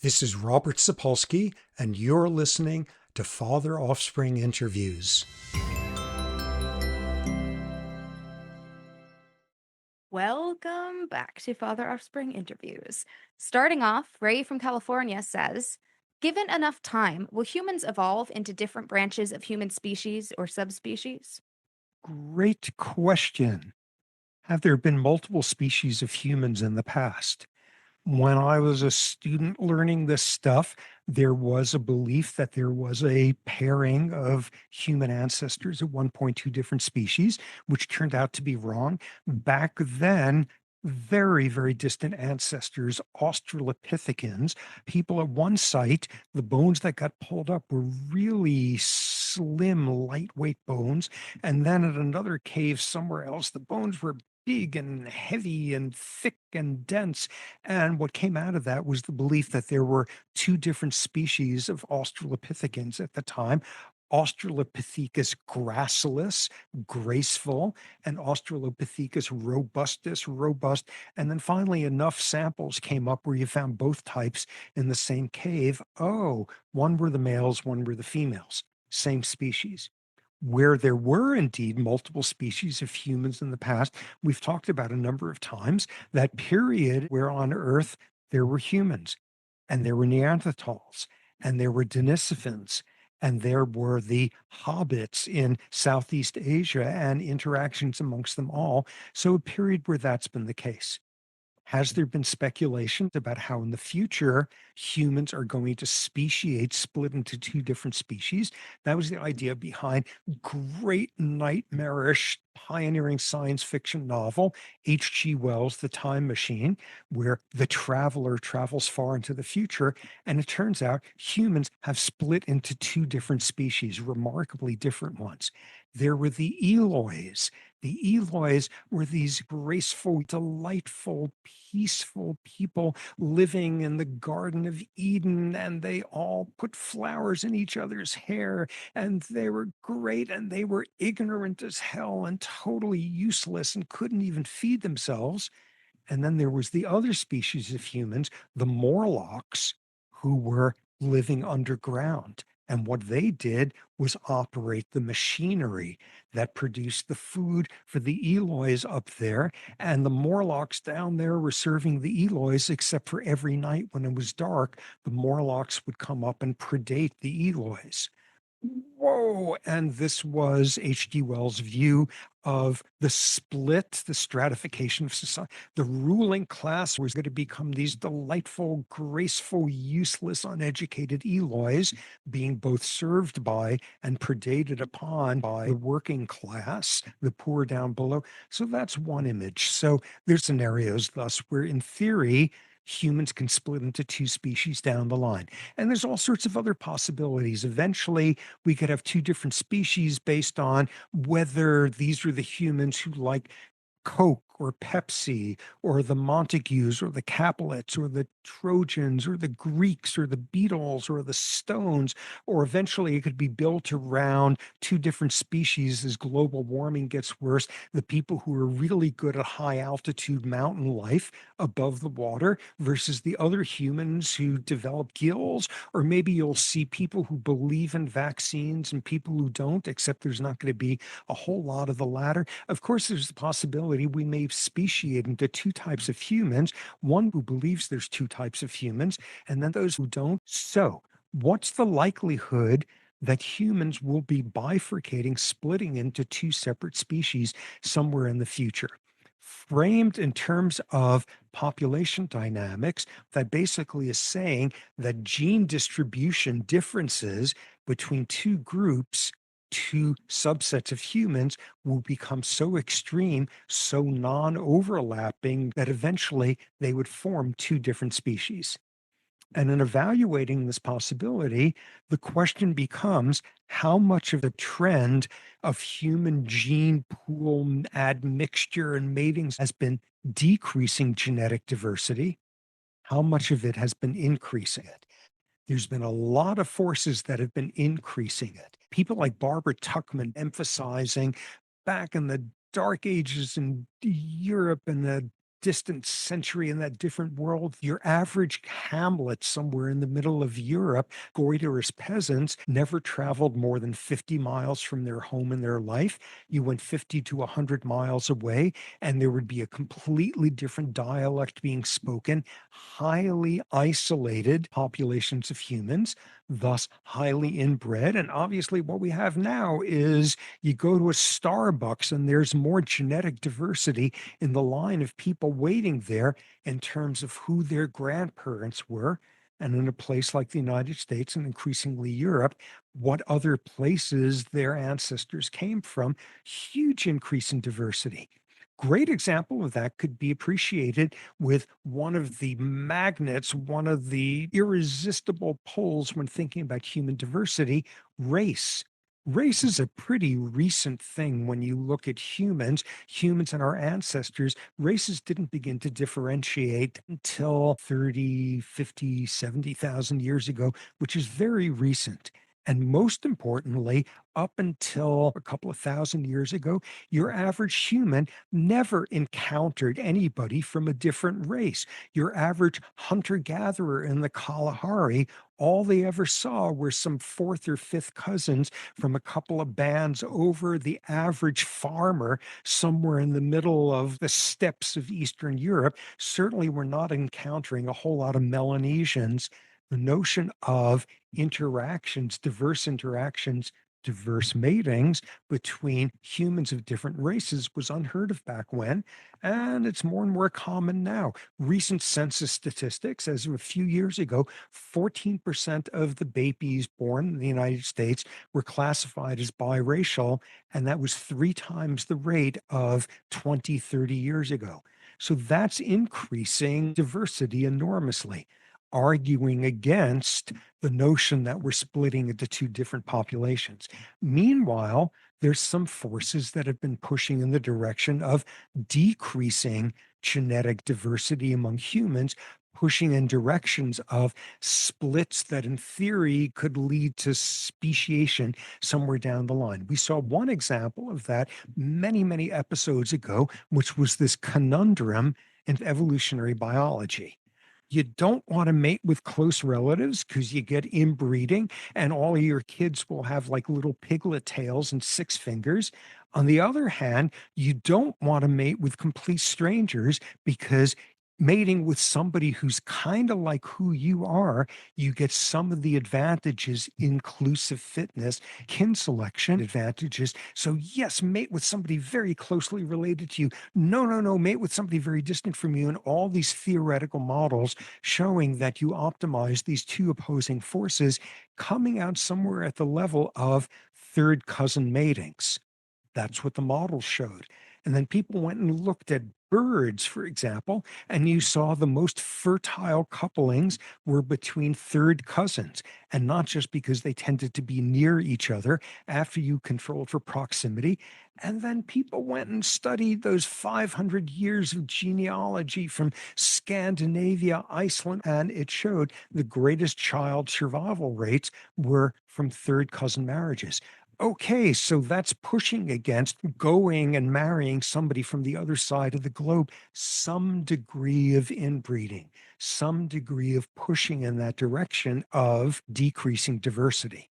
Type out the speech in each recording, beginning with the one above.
This is Robert Sapolsky, and you're listening to Father-Offspring Interviews. Welcome back to Father-Offspring Interviews. Starting off, Ray from California says, given enough time, will humans evolve into different branches of human species or subspecies? Great question. Have there been multiple species of humans in the past? When I was a student learning this stuff, there was a belief that there was a pairing of human ancestors at one point, two different species, which turned out to be wrong. Back then, very, very distant ancestors, Australopithecines, people at one site, the bones that got pulled up were really slim, lightweight bones. And then at another cave somewhere else, the bones were big and heavy and thick and dense. And what came out of that was the belief that there were two different species of Australopithecines at the time. Australopithecus gracilis, graceful, and Australopithecus robustus, robust. And then finally, enough samples came up where you found both types in the same cave. Oh, one were the males, one were the females, same species. Where there were indeed multiple species of humans in the past, we've talked about a number of times that period where on Earth there were humans and there were Neanderthals and there were Denisovans and there were the hobbits in Southeast Asia and interactions amongst them all. So, a period where that's been the case. Has there been speculation about how in the future humans are going to speciate, split into two different species? That was the idea behind great nightmarish pioneering science fiction novel, H.G. Wells' The Time Machine, where the traveler travels far into the future. And it turns out humans have split into two different species, remarkably different ones. There were the Eloys. The Eloys were these graceful, delightful, peaceful people living in the Garden of Eden, and they all put flowers in each other's hair, and they were great, and they were ignorant as hell and totally useless and couldn't even feed themselves. And then there was the other species of humans, the Morlocks, who were living underground. And what they did was operate the machinery that produced the food for the Eloys up there. And the Morlocks down there were serving the Eloys, except for every night when it was dark, the Morlocks would come up and predate the Eloys. Whoa! And this was H.G. Wells' view of the split, the stratification of society. The ruling class was going to become these delightful, graceful, useless, uneducated Eloys, being both served by and predated upon by the working class, the poor down below. So that's one image. So there's scenarios thus where, in theory, humans can split into two species down the line. And there's all sorts of other possibilities. Eventually, we could have two different species based on whether these are the humans who like Coke or Pepsi or the Montagues or the Capulets or the Trojans or the Greeks or the Beatles or the Stones, or eventually it could be built around two different species as global warming gets worse. The people who are really good at high altitude mountain life above the water versus the other humans who develop gills, or maybe you'll see people who believe in vaccines and people who don't, except there's not going to be a whole lot of the latter. Of course, there's the possibility we may speciate into two types of humans, one who believes there's two types of humans, and then those who don't. So, what's the likelihood that humans will be bifurcating, splitting into two separate species somewhere in the future? Framed in terms of population dynamics, that basically is saying that gene distribution differences between two groups, two subsets of humans, will become so extreme, so non overlapping, that eventually they would form two different species. And in evaluating this possibility, the question becomes how much of the trend of human gene pool admixture and matings has been decreasing genetic diversity? How much of it has been increasing it? There's been a lot of forces that have been increasing it. People like Barbara Tuchman emphasizing back in the dark ages in Europe in the distant century in that different world, your average hamlet somewhere in the middle of Europe, goiterous peasants, never traveled more than 50 miles from their home in their life. You went 50 to 100 miles away, and there would be a completely different dialect being spoken, highly isolated populations of humans, thus highly inbred. And obviously, what we have now is you go to a Starbucks and there's more genetic diversity in the line of people waiting there in terms of who their grandparents were. And in a place like the United States and increasingly Europe, what other places their ancestors came from, huge increase in diversity. Great example of that could be appreciated with one of the magnets, one of the irresistible pulls when thinking about human diversity, race. Race is a pretty recent thing when you look at humans and our ancestors. Races didn't begin to differentiate until 30, 50, 70,000 years ago, which is very recent. And most importantly, up until a couple of thousand years ago, your average human never encountered anybody from a different race. Your average hunter gatherer in the Kalahari, all they ever saw were some fourth or fifth cousins from a couple of bands over. The average farmer somewhere in the middle of the steppes of Eastern Europe certainly were not encountering a whole lot of Melanesians. The notion of interactions, diverse matings between humans of different races was unheard of back when, and it's more and more common now. Recent census statistics, as of a few years ago, 14% of the babies born in the United States were classified as biracial, and that was three times the rate of 20, 30 years ago. So that's increasing diversity enormously, arguing against the notion that we're splitting into two different populations. Meanwhile, there's some forces that have been pushing in the direction of decreasing genetic diversity among humans, pushing in directions of splits that in theory could lead to speciation somewhere down the line. We saw one example of that many, many episodes ago, which was this conundrum in evolutionary biology. You don't want to mate with close relatives because you get inbreeding and all of your kids will have like little piglet tails and six fingers. On the other hand, you don't want to mate with complete strangers because mating with somebody who's kind of like who you are, you get some of the advantages, inclusive fitness, kin selection advantages. So, yes, mate with somebody very closely related to you. No, no, no, mate with somebody very distant from you. And all these theoretical models showing that you optimize these two opposing forces coming out somewhere at the level of third cousin matings. That's what the model showed. And then people went and looked at birds, for example, and you saw the most fertile couplings were between third cousins, and not just because they tended to be near each other after you controlled for proximity. And then people went and studied those 500 years of genealogy from Scandinavia, Iceland, and it showed the greatest child survival rates were from third cousin marriages. Okay, so that's pushing against going and marrying somebody from the other side of the globe, some degree of inbreeding, some degree of pushing in that direction of decreasing diversity.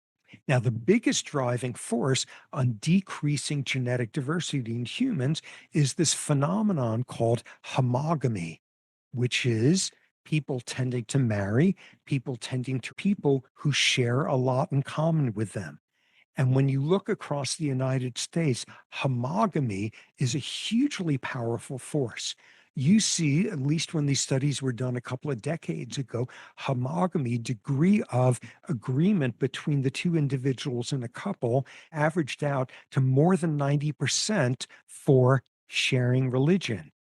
Now, the biggest driving force on decreasing genetic diversity in humans is this phenomenon called homogamy, which is people tending to marry, people who share a lot in common with them. And when you look across the United States, homogamy is a hugely powerful force. You see, at least when these studies were done a couple of decades ago, homogamy, degree of agreement between the two individuals in a couple, averaged out to more than 90% for sharing religion,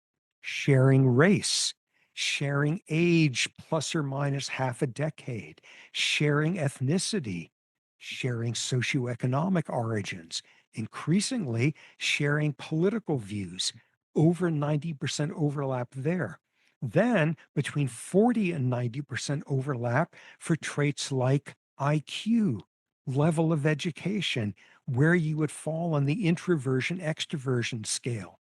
sharing race, sharing age plus or minus half a decade, sharing ethnicity, sharing socioeconomic origins, increasingly sharing political views, over 90% overlap there. Then between 40 and 90% overlap for traits like IQ, level of education, where you would fall on the introversion extroversion scale.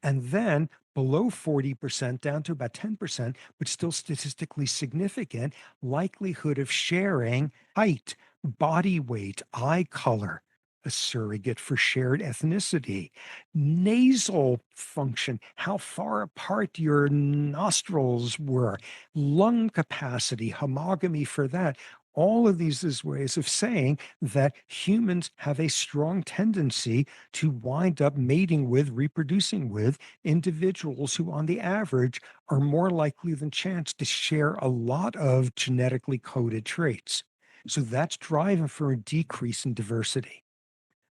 And then below 40% down to about 10%, but still statistically significant likelihood of sharing height, body weight, eye color, a surrogate for shared ethnicity, nasal function, how far apart your nostrils were, lung capacity, homogamy for that. All of these is ways of saying that humans have a strong tendency to wind up mating with, reproducing with individuals who, on the average, are more likely than chance to share a lot of genetically coded traits. So that's driving for a decrease in diversity.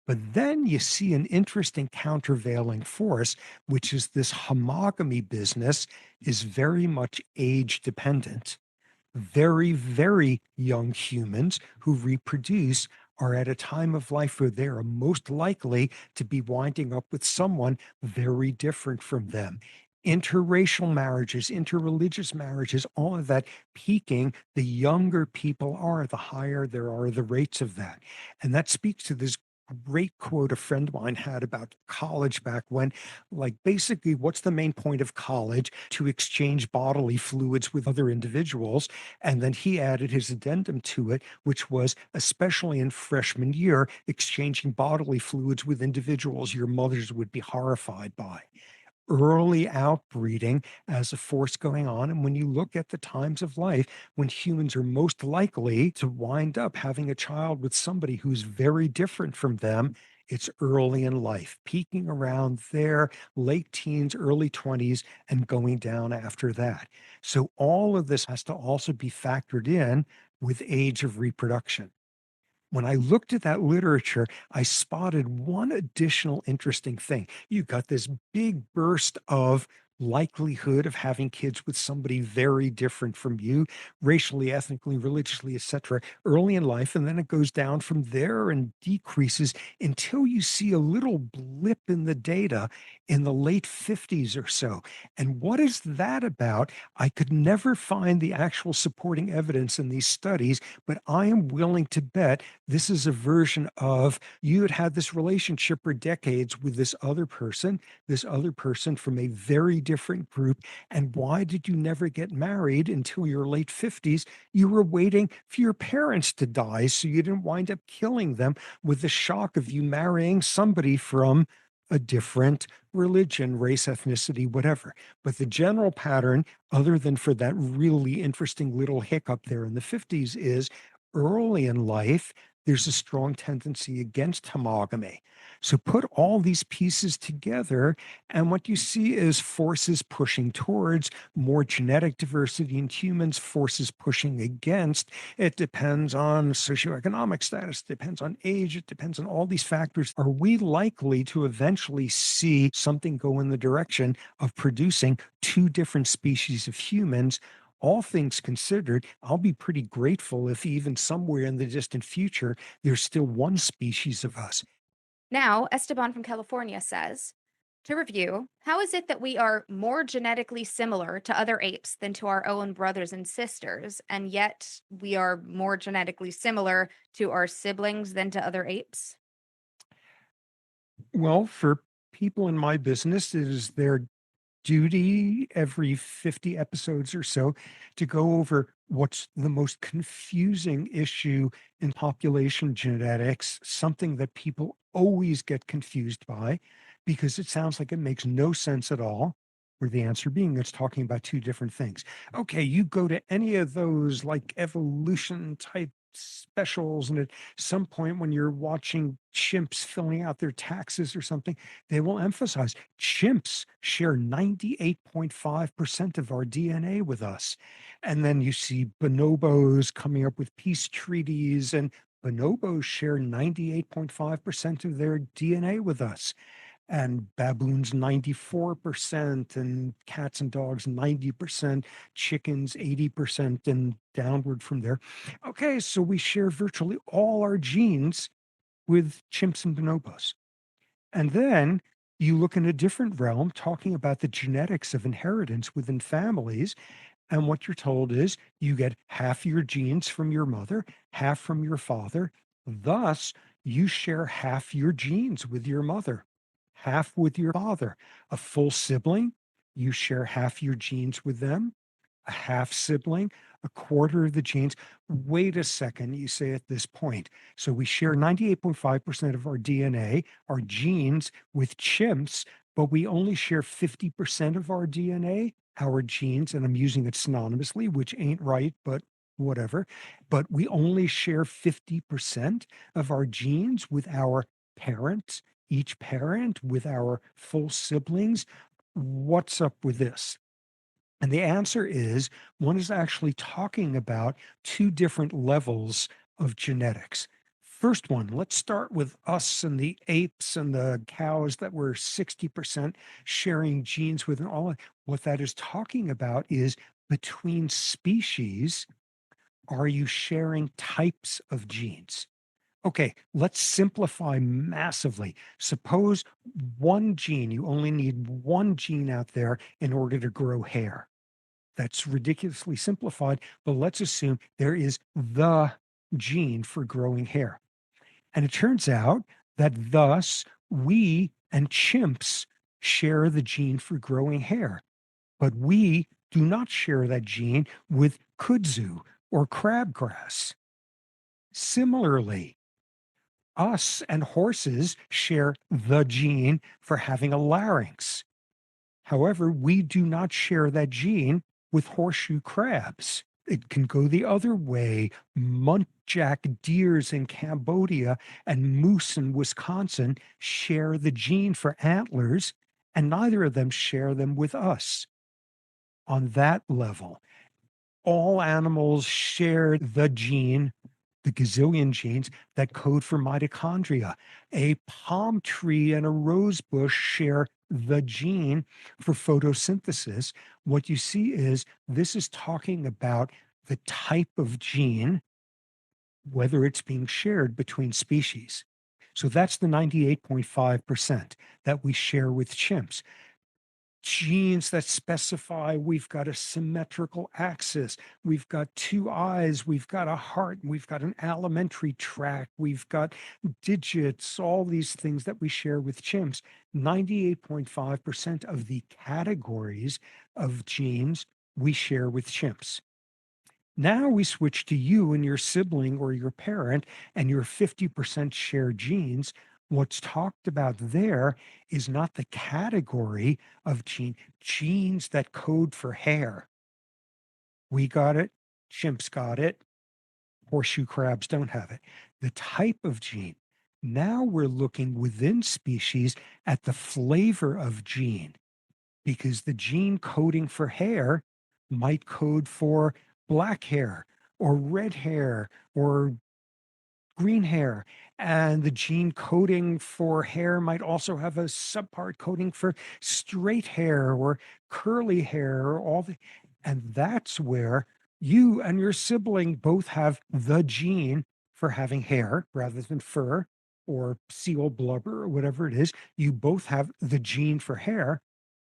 But then you see an interesting countervailing force, which is this homogamy business is very much age dependent. Very, very young humans who reproduce are at a time of life where they are most likely to be winding up with someone very different from them. Interracial marriages, interreligious marriages, all of that peaking, the younger people are, the higher there are the rates of that. And that speaks to this great quote a friend of mine had about college back when, like, basically, what's the main point of college? To exchange bodily fluids with other individuals. And then he added his addendum to it, which was, especially in freshman year, exchanging bodily fluids with individuals your mothers would be horrified by. Early outbreeding as a force going on. And when you look at the times of life when humans are most likely to wind up having a child with somebody who's very different from them, it's early in life, peaking around their late teens, early 20s, and going down after that. So all of this has to also be factored in with age of reproduction. When I looked at that literature, I spotted one additional interesting thing. You got this big burst of likelihood of having kids with somebody very different from you, racially, ethnically, religiously, etc., early in life, and then it goes down from there and decreases until you see a little blip in the data in the late 50s or so. And what is that about? I could never find the actual supporting evidence in these studies, but I am willing to bet this is a version of you had had this relationship for decades with this other person from a very different group. And why did you never get married until your late 50s? You were waiting for your parents to die so you didn't wind up killing them with the shock of you marrying somebody from a different religion, race, ethnicity, whatever. But the general pattern, other than for that really interesting little hiccup there in the 50s, is early in life, there's a strong tendency against homogamy. So put all these pieces together, and what you see is forces pushing towards more genetic diversity in humans, forces pushing against. It depends on socioeconomic status, depends on age, it depends on all these factors. Are we likely to eventually see something go in the direction of producing two different species of humans? All things considered, I'll be pretty grateful if even somewhere in the distant future, there's still one species of us. Now, Esteban from California says, to review, how is it that we are more genetically similar to other apes than to our own brothers and sisters, and yet we are more genetically similar to our siblings than to other apes? Well, for people in my business, it is their duty every 50 episodes or so to go over what's the most confusing issue in population genetics, something that people always get confused by because it sounds like it makes no sense at all. Where the answer being it's talking about two different things. Okay, you go to any of those like evolution type specials, and at some point when you're watching chimps filling out their taxes or something, they will emphasize chimps share 98.5% of our DNA with us. And then you see bonobos coming up with peace treaties, and bonobos share 98.5% of their DNA with us. And baboons, 94%, and cats and dogs, 90%, chickens, 80%, and downward from there. Okay, so we share virtually all our genes with chimps and bonobos. And then you look in a different realm, talking about the genetics of inheritance within families. And what you're told is you get half your genes from your mother, half from your father. Thus, you share half your genes with your mother, half with your father. A full sibling, You share half your genes with them, a half sibling, a quarter of the genes. Wait a second, you say at this point. So we share 98.5% of our DNA, our genes with chimps, but we only share 50% of our DNA, our genes, and I'm using it synonymously, which ain't right, but whatever. But we only share 50% of our genes with our parents, each parent, with our full siblings. What's up with this? And the answer is one is actually talking about two different levels of genetics. First one, let's start with us and the apes and the cows that were 60% sharing genes with, and all. What that is talking about is between species, are you sharing types of genes? Okay, let's simplify massively. Suppose one gene, you only need one gene out there in order to grow hair. That's ridiculously simplified, but let's assume there is the gene for growing hair. And it turns out that thus we and chimps share the gene for growing hair, but we do not share that gene with kudzu or crabgrass. Similarly, us and horses share the gene for having a larynx. However, we do not share that gene with horseshoe crabs. It can go the other way. Muntjac deers in Cambodia and moose in Wisconsin share the gene for antlers, and neither of them share them with us. On that level, all animals share the gene, the gazillion genes that code for mitochondria. A palm tree and a rose bush share the gene for photosynthesis. What you see is this is talking about the type of gene, whether it's being shared between species. So that's the 98.5% that we share with chimps. Genes that specify we've got a symmetrical axis, we've got two eyes, we've got a heart, we've got an alimentary tract, we've got digits, all these things that we share with chimps. 98.5% of the categories of genes we share with chimps. Now we switch to you and your sibling or your parent and your 50% shared genes. What's talked about there is not the category of genes that code for hair. We got it, chimps got it, horseshoe crabs don't have it. The type of gene. Now we're looking within species at the flavor of gene, because the gene coding for hair might code for black hair or red hair or green hair. And the gene coding for hair might also have a subpart coding for straight hair or curly hair or all the, and that's where you and your sibling both have the gene for having hair rather than fur or seal blubber or whatever it is. You both have the gene for hair,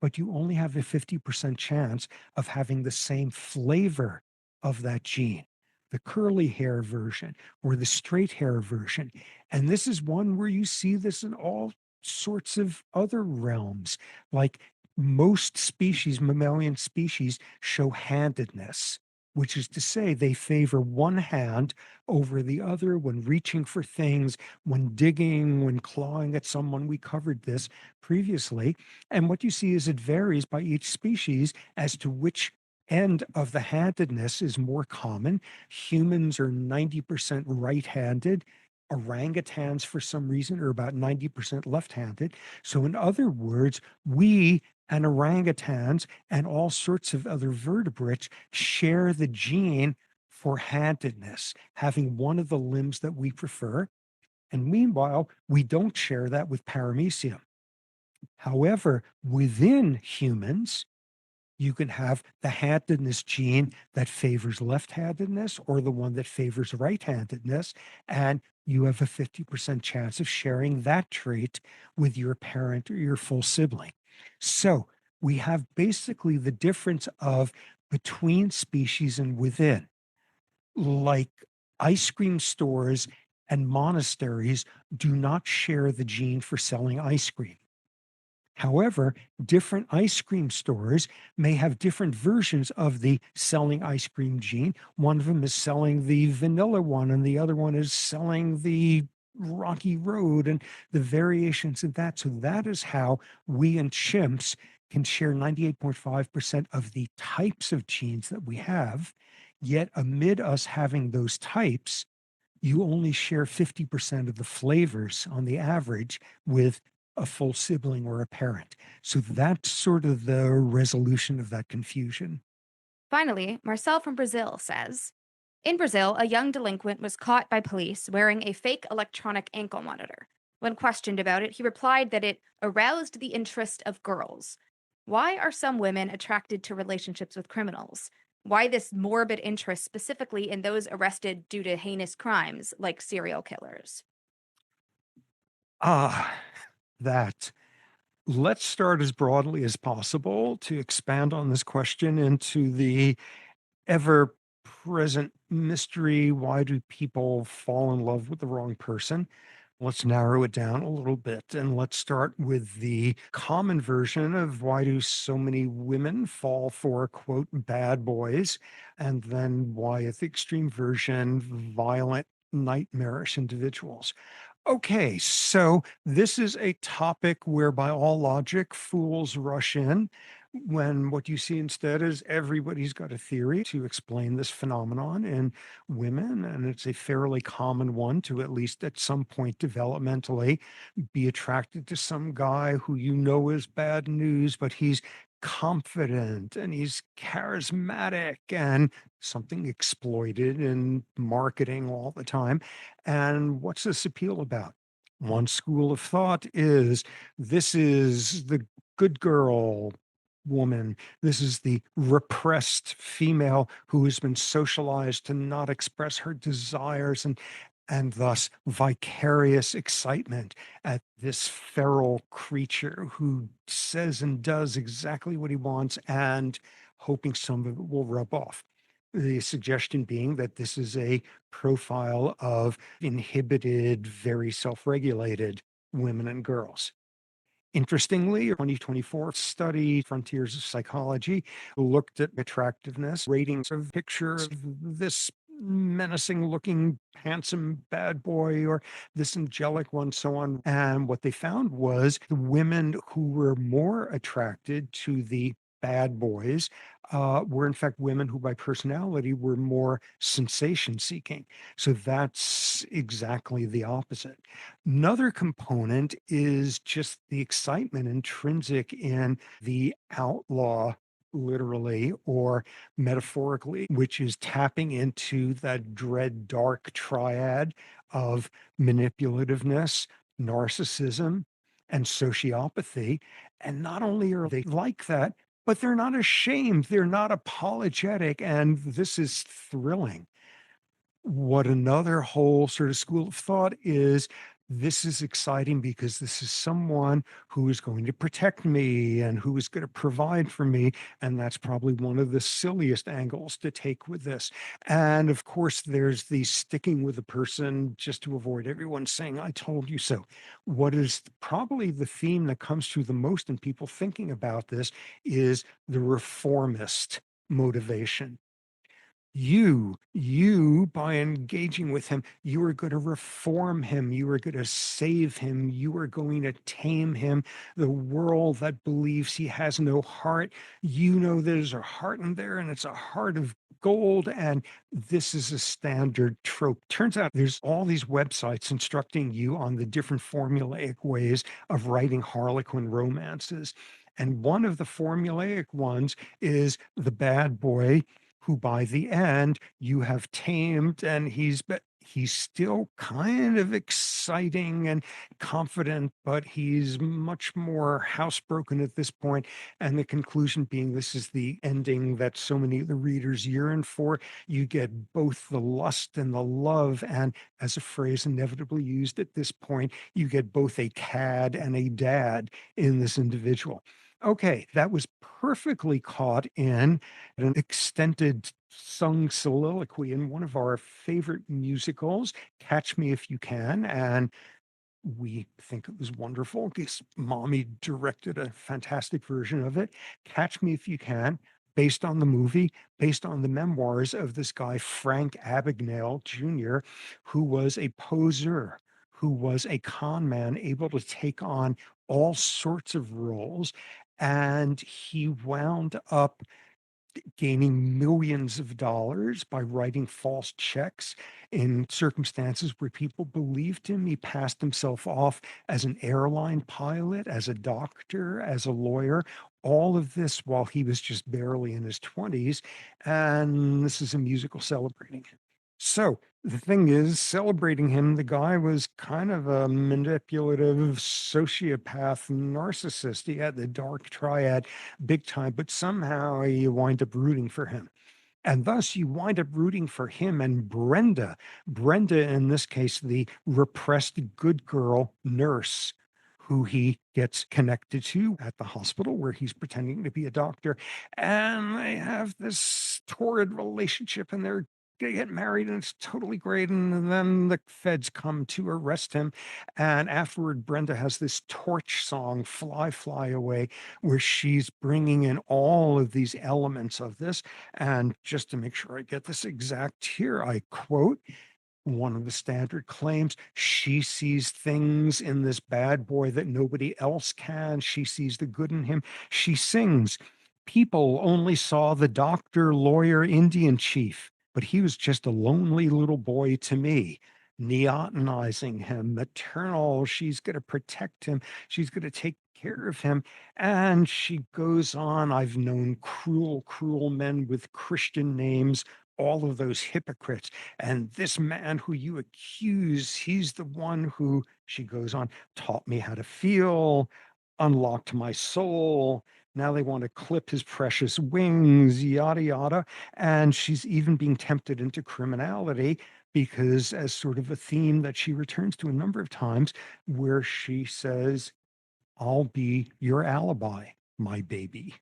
but you only have a 50% chance of having the same flavor of that gene, the curly hair version or the straight hair version. And this is one where you see this in all sorts of other realms. Like most species, mammalian species, show handedness, which is to say they favor one hand over the other when reaching for things, when digging, when clawing at someone. We covered this previously. And what you see is it varies by each species as to which end of the handedness is more common. Humans are 90% right handed. Orangutans, for some reason, are about 90% left handed. So, in other words, we and orangutans and all sorts of other vertebrates share the gene for handedness, having one of the limbs that we prefer. And meanwhile, we don't share that with paramecium. However, within humans, you can have the handedness gene that favors left-handedness or the one that favors right-handedness, and you have a 50% chance of sharing that trait with your parent or your full sibling. So we have basically the difference of between species and within, like ice cream stores and monasteries do not share the gene for selling ice cream. However, different ice cream stores may have different versions of the selling ice cream gene. One of them is selling the vanilla one, and the other one is selling the rocky road and the variations of that. So, that is how we and chimps can share 98.5% of the types of genes that we have. Yet, amid us having those types, you only share 50% of the flavors on the average with a full sibling or a parent. So that's sort of the resolution of that confusion. Finally, Marcel from Brazil says, in Brazil, a young delinquent was caught by police wearing a fake electronic ankle monitor. When questioned about it, he replied that it aroused the interest of girls. Why are some women attracted to relationships with criminals? Why this morbid interest specifically in those arrested due to heinous crimes like serial killers? Ah, that. Let's start as broadly as possible to expand on this question into the ever present mystery. Why do people fall in love with the wrong person? Let's narrow it down a little bit and let's start with the common version of why do so many women fall for quote bad boys, and then why at the extreme version, violent, nightmarish individuals. Okay, so this is a topic where, by all logic, fools rush in when what you see instead is everybody's got a theory to explain this phenomenon in women. And it's a fairly common one to, at least at some point developmentally, be attracted to some guy who you know is bad news, but he's confident and he's charismatic and something exploited in marketing all the time. And what's this appeal about? One school of thought is this is the good girl woman. This is the repressed female who has been socialized to not express her desires, and thus vicarious excitement at this feral creature who says and does exactly what he wants and hoping some of it will rub off. The suggestion being that this is a profile of inhibited, very self regulated women and girls. Interestingly, a 2024 study, Frontiers of Psychology, looked at attractiveness ratings of picture of this menacing looking, handsome bad boy or this angelic one, so on. And what they found was the women who were more attracted to the bad boys were, in fact, women who, by personality, were more sensation seeking. So that's exactly the opposite. Another component is just the excitement intrinsic in the outlaw, literally or metaphorically, which is tapping into that dread dark triad of manipulativeness, narcissism, and sociopathy. And not only are they like that, but they're not ashamed, they're not apologetic, and this is thrilling. What another whole sort of school of thought is, this is exciting because this is someone who is going to protect me and who is going to provide for me. And that's probably one of the silliest angles to take with this. And of course, there's the sticking with a person just to avoid everyone saying, I told you so. What is probably the theme that comes through the most in people thinking about this is the reformist motivation. You, by engaging with him, you are going to reform him. You are going to save him. You are going to tame him. The world that believes he has no heart, you know there's a heart in there and it's a heart of gold. And this is a standard trope. Turns out there's all these websites instructing you on the different formulaic ways of writing Harlequin romances. And one of the formulaic ones is the bad boy who by the end you have tamed, and he's still kind of exciting and confident, but he's much more housebroken at this point. And the conclusion being this is the ending that so many of the readers yearn for. You get both the lust and the love, and as a phrase inevitably used at this point, you get both a cad and a dad in this individual. Okay, that was perfectly caught in an extended sung soliloquy in one of our favorite musicals, Catch Me If You Can. And We think it was wonderful because mommy directed a fantastic version of it. Catch Me If You Can, based on the movie, based on the memoirs of this guy, Frank Abagnale Jr., who was a poser, who was a con man, able to take on all sorts of roles. And he wound up gaining millions of dollars by writing false checks in circumstances where people believed him. He passed himself off as an airline pilot, as a doctor, as a lawyer, all of this while he was just barely in his 20s. And this is a musical celebrating him. So the thing is, celebrating him, the guy was kind of a manipulative sociopath narcissist. He had the dark triad big time, but somehow you wind up rooting for him. And thus you wind up rooting for him and Brenda. Brenda, in this case, the repressed good girl nurse who he gets connected to at the hospital where he's pretending to be a doctor. And they have this torrid relationship and they get married and it's totally great. And then the feds come to arrest him. And afterward, Brenda has this torch song, Fly, Fly Away, where she's bringing in all of these elements of this. And just to make sure I get this exact here, I quote one of the standard claims: she sees things in this bad boy that nobody else can. She sees the good in him. She sings, people only saw the doctor, lawyer, Indian chief, but he was just a lonely little boy to me. Neotenizing him, maternal. She's going to protect him. She's going to take care of him. And she goes on. I've known cruel, cruel men with Christian names, all of those hypocrites. And this man who you accuse, he's the one who, she goes on, taught me how to feel, unlocked my soul. Now they want to clip his precious wings, yada, yada. And she's even being tempted into criminality because, as sort of a theme that she returns to a number of times, where she says, I'll be your alibi, my baby.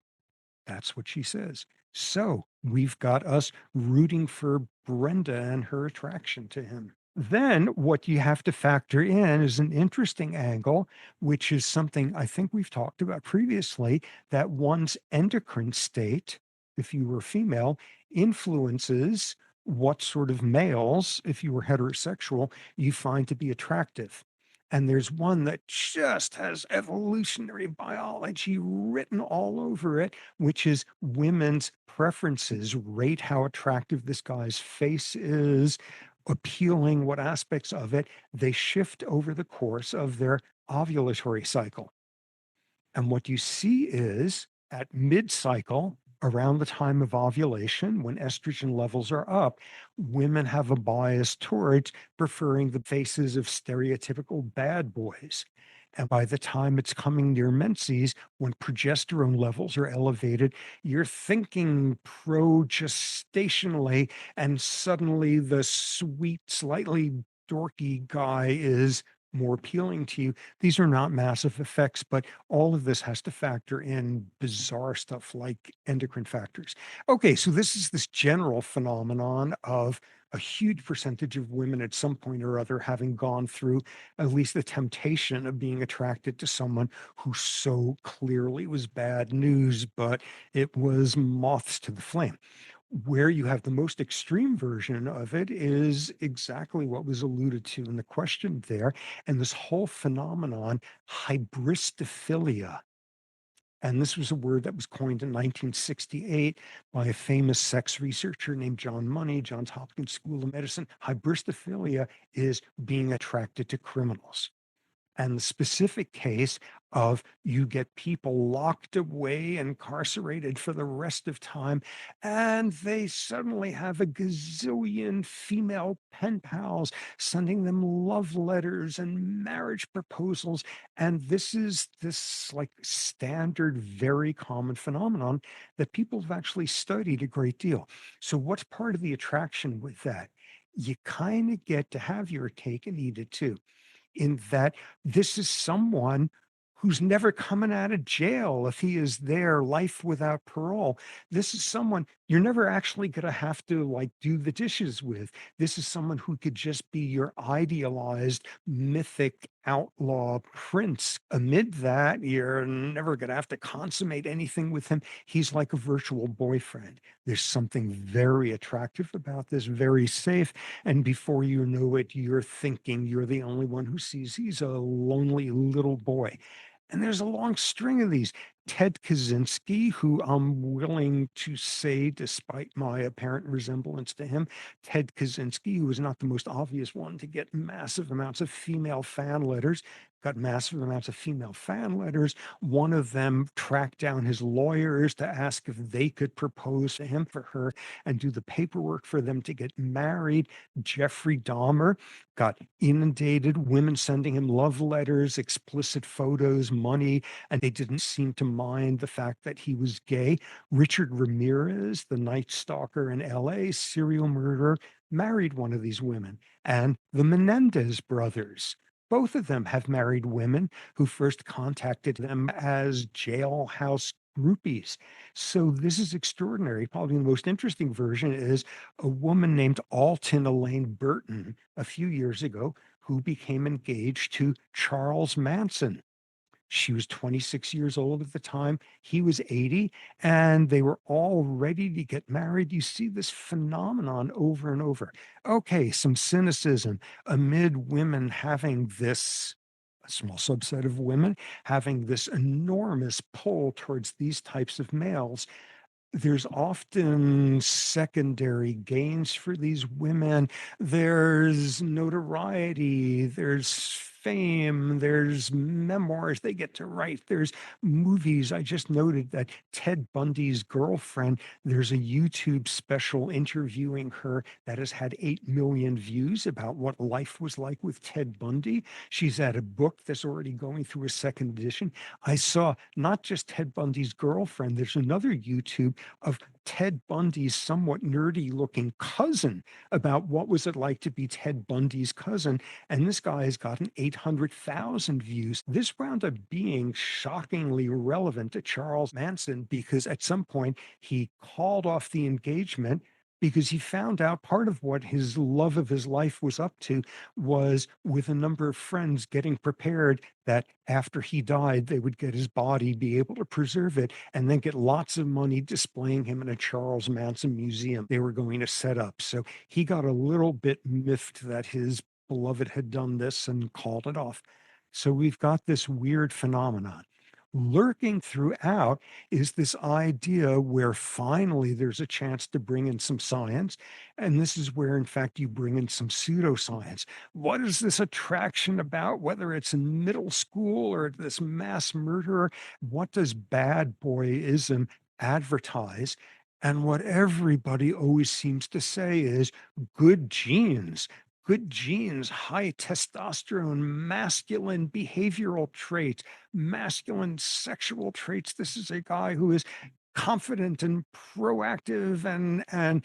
That's what she says. So we've got us rooting for Brenda and her attraction to him. Then what you have to factor in is an interesting angle, which is something I think we've talked about previously, that one's endocrine state, if you were female, influences what sort of males, if you were heterosexual, you find to be attractive. And there's one that just has evolutionary biology written all over it, which is women's preferences rate how attractive this guy's face is, appealing, what aspects of it they shift over the course of their ovulatory cycle. And what you see is at mid cycle, around the time of ovulation, when estrogen levels are up, women have a bias towards preferring the faces of stereotypical bad boys. And by the time it's coming near menses, when progesterone levels are elevated, you're thinking progestationally, and suddenly the sweet, slightly dorky guy is more appealing to you. These are not massive effects, but all of this has to factor in bizarre stuff like endocrine factors. Okay, so this is this general phenomenon of a huge percentage of women at some point or other having gone through at least the temptation of being attracted to someone who so clearly was bad news, but it was moths to the flame. Where you have the most extreme version of it is exactly what was alluded to in the question there. And this whole phenomenon, hybristophilia. And this was a word that was coined in 1968 by a famous sex researcher named John Money, Johns Hopkins School of Medicine. Hybristophilia is being attracted to criminals. And the specific case of you get people locked away, incarcerated for the rest of time, and they suddenly have a gazillion female pen pals sending them love letters and marriage proposals. And this is this like standard, very common phenomenon that people have actually studied a great deal. So, what's part of the attraction with that? You kind of get to have your cake and eat it too, in that this is someone who's never coming out of jail if he is there, life without parole. This is someone you're never actually going to have to like do the dishes with. This is someone who could just be your idealized mythic outlaw prince. Amid that, you're never going to have to consummate anything with him. He's like a virtual boyfriend. There's something very attractive about this, very safe. And before you know it, you're thinking you're the only one who sees he's a lonely little boy. And there's a long string of these. Ted Kaczynski, who I'm willing to say, despite my apparent resemblance to him, Ted Kaczynski, who was not the most obvious one to get massive amounts of female fan letters, got massive amounts of female fan letters. One of them tracked down his lawyers to ask if they could propose to him for her and do the paperwork for them to get married. Jeffrey Dahmer got inundated, women sending him love letters, explicit photos, money, and they didn't seem to mind the fact that he was gay. Richard Ramirez, the Night Stalker in LA, serial murderer, married one of these women. And the Menendez brothers, both of them have married women who first contacted them as jailhouse groupies. So this is extraordinary. Probably the most interesting version is a woman named Alton Elaine Burton a few years ago who became engaged to Charles Manson. She was 26 years old at the time. He was 80, and they were all ready to get married. You see this phenomenon over and over. Okay, some cynicism amid women having this, a small subset of women having this enormous pull towards these types of males. There's often secondary gains for these women. There's notoriety, there's fame, there's memoirs they get to write, there's movies. I just noted that Ted Bundy's girlfriend, there's a YouTube special interviewing her that has had 8 million views about what life was like with Ted Bundy. She's had a book that's already going through a second edition. I saw not just Ted Bundy's girlfriend, there's another YouTube of Ted Bundy's somewhat nerdy looking cousin about what was it like to be Ted Bundy's cousin. And this guy has gotten 800,000 views. This wound up being shockingly relevant to Charles Manson because at some point he called off the engagement because he found out part of what his love of his life was up to was with a number of friends getting prepared that after he died, they would get his body, be able to preserve it, and then get lots of money displaying him in a Charles Manson museum they were going to set up. So he got a little bit miffed that his beloved had done this and called it off. So we've got this weird phenomenon. Lurking throughout is this idea where finally there's a chance to bring in some science. And this is where, in fact, you bring in some pseudoscience. What is this attraction about, whether it's in middle school or this mass murderer? What does bad boyism advertise? And what everybody always seems to say is good genes. Good genes, high testosterone, masculine behavioral traits, masculine sexual traits. This is a guy who is confident and proactive and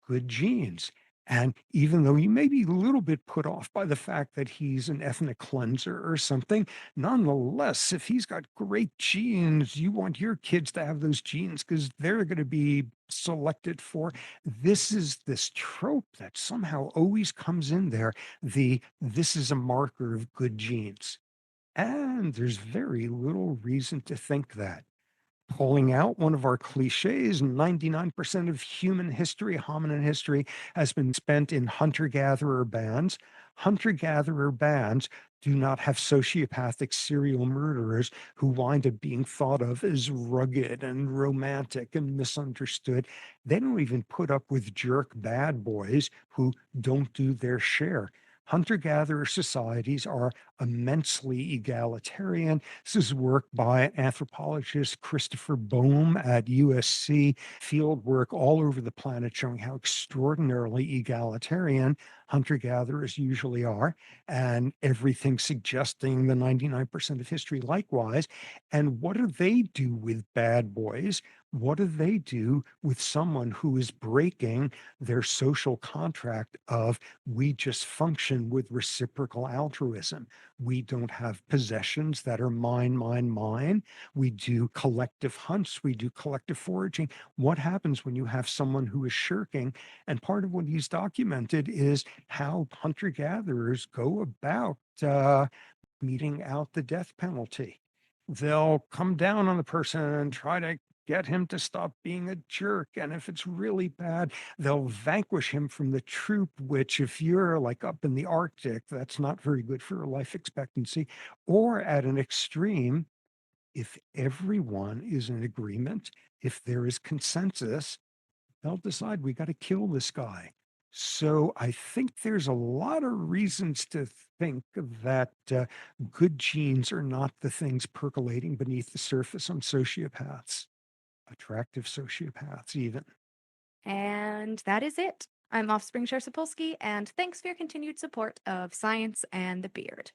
good genes. And even though you may be a little bit put off by the fact that he's an ethnic cleanser or something, nonetheless, if he's got great genes, you want your kids to have those genes because they're going to be selected for. This is this trope that somehow always comes in there. This is a marker of good genes. And there's very little reason to think that. Pulling out one of our cliches, 99% of human history, hominin history, has been spent in hunter gatherer bands. Hunter gatherer bands do not have sociopathic serial murderers who wind up being thought of as rugged and romantic and misunderstood. They don't even put up with jerk bad boys who don't do their share. Hunter gatherer societies are immensely egalitarian. This is work by anthropologist Christopher Bohm at USC, field work all over the planet showing how extraordinarily egalitarian hunter gatherers usually are, and everything suggesting the 99% of history likewise. And what do they do with bad boys? What do they do with someone who is breaking their social contract of we just function with reciprocal altruism? We don't have possessions that are mine, mine, mine. We do collective hunts. We do collective foraging. What happens when you have someone who is shirking? And part of what he's documented is how hunter gatherers go about meting out the death penalty. They'll come down on the person and try to get him to stop being a jerk. And if it's really bad, they'll vanquish him from the troop, which, if you're like up in the Arctic, that's not very good for life expectancy. Or at an extreme, if everyone is in agreement, if there is consensus, they'll decide we got to kill this guy. So I think there's a lot of reasons to think that good genes are not the things percolating beneath the surface on sociopaths, attractive sociopaths, even. And that is it. I'm Offspring Share Sapolsky, and thanks for your continued support of science and the beard.